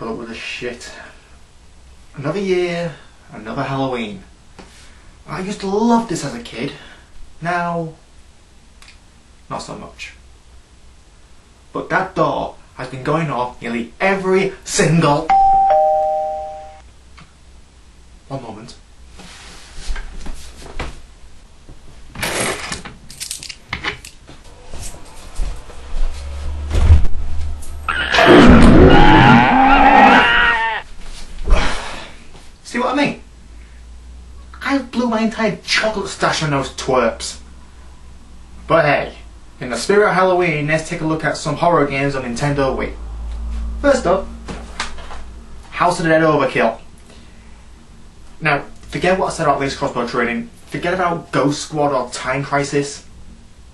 put up with this shit. Another year, another Halloween. I used to love this as a kid. Now, not so much. But that door has been going off nearly every single... One moment. See what I mean? I blew my entire chocolate stash on those twerps. But hey, in the spirit of Halloween, let's take a look at some horror games on Nintendo Wii. First up, House of the Dead Overkill. Now, forget what I said about laser crossbow training, forget about Ghost Squad or Time Crisis.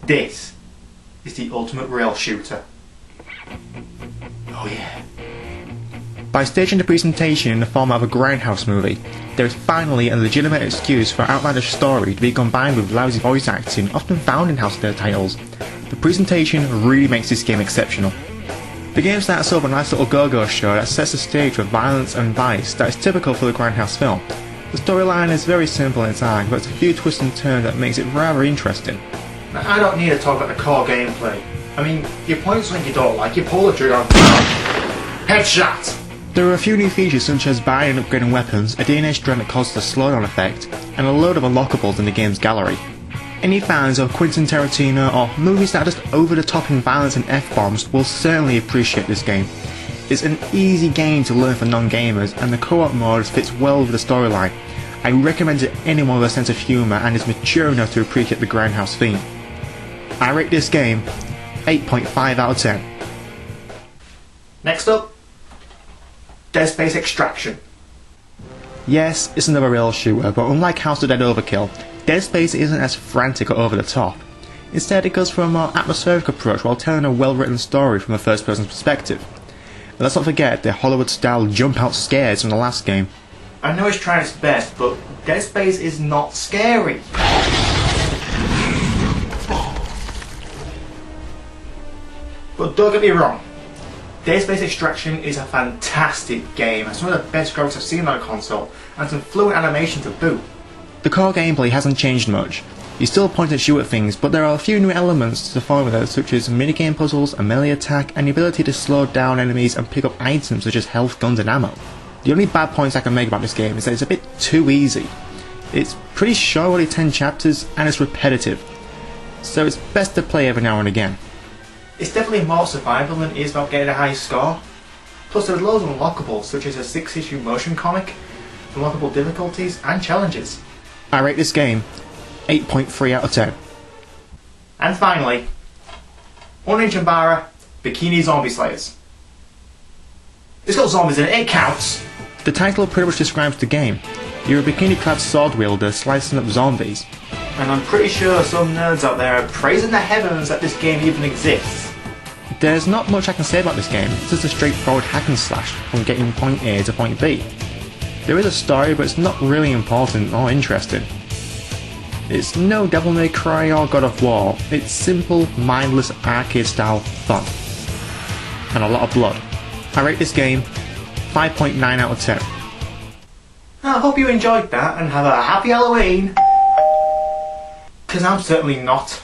This is the ultimate rail shooter. Oh yeah. By staging the presentation in the form of a grindhouse movie, there is finally a legitimate excuse for an outlandish story to be combined with lousy voice acting often found in House of the Dead titles. The presentation really makes this game exceptional. The game starts off with a nice little go-go show that sets the stage for violence and vice that is typical for the grindhouse film. The storyline is very simple in its arc, but it's a few twists and turns that makes it rather interesting. Now, I don't need to talk about the core gameplay. I mean, you point something you don't like, you pull the trigger, headshot! There are a few new features such as buying and upgrading weapons, a DNA strand that causes a slowdown effect, and a load of unlockables in the game's gallery. Any fans of Quentin Tarantino or movies that are just over the top in violence and F-bombs will certainly appreciate this game. It's an easy game to learn for non-gamers, and the co-op mode fits well with the storyline. I recommend it to anyone with a sense of humour and is mature enough to appreciate the grindhouse theme. I rate this game 8.5 out of 10. Next up, Dead Space Extraction. Yes, it's another rail shooter, but unlike House of the Dead Overkill, Dead Space isn't as frantic or over the top. Instead, it goes for a more atmospheric approach while telling a well-written story from a first-person perspective. And let's not forget the Hollywood-style jump-out scares from the last game. I know it's trying its best, but Dead Space is not scary. But don't get me wrong, Dead Space Extraction is a fantastic game, and some of the best graphics I've seen on a console, and some fluent animation to boot. The core gameplay hasn't changed much. You still point and shoot at things, but there are a few new elements to the formula, such as minigame puzzles, a melee attack, and the ability to slow down enemies and pick up items such as health, guns and ammo. The only bad points I can make about this game is that it's a bit too easy. It's pretty short, only 10 chapters, and it's repetitive, so it's best to play every now and again. It's definitely more survival than it is about getting a high score. Plus there's loads of unlockables, such as a 6-issue motion comic, unlockable difficulties and challenges. I rate this game 8.3 out of 10. And finally, Orange and Barra Bikini Zombie Slayers. It's got zombies in it, it counts! The title pretty much describes the game. You're a bikini-clad sword wielder slicing up zombies. And I'm pretty sure some nerds out there are praising the heavens that this game even exists. There's not much I can say about this game. It's just a straightforward hack and slash from getting point A to point B. There is a story, but it's not really important or interesting. It's no Devil May Cry or God of War. It's simple, mindless arcade-style fun. And a lot of blood. I rate this game 5.9 out of 10. I hope you enjoyed that and have a happy Halloween. 'Cause I'm certainly not.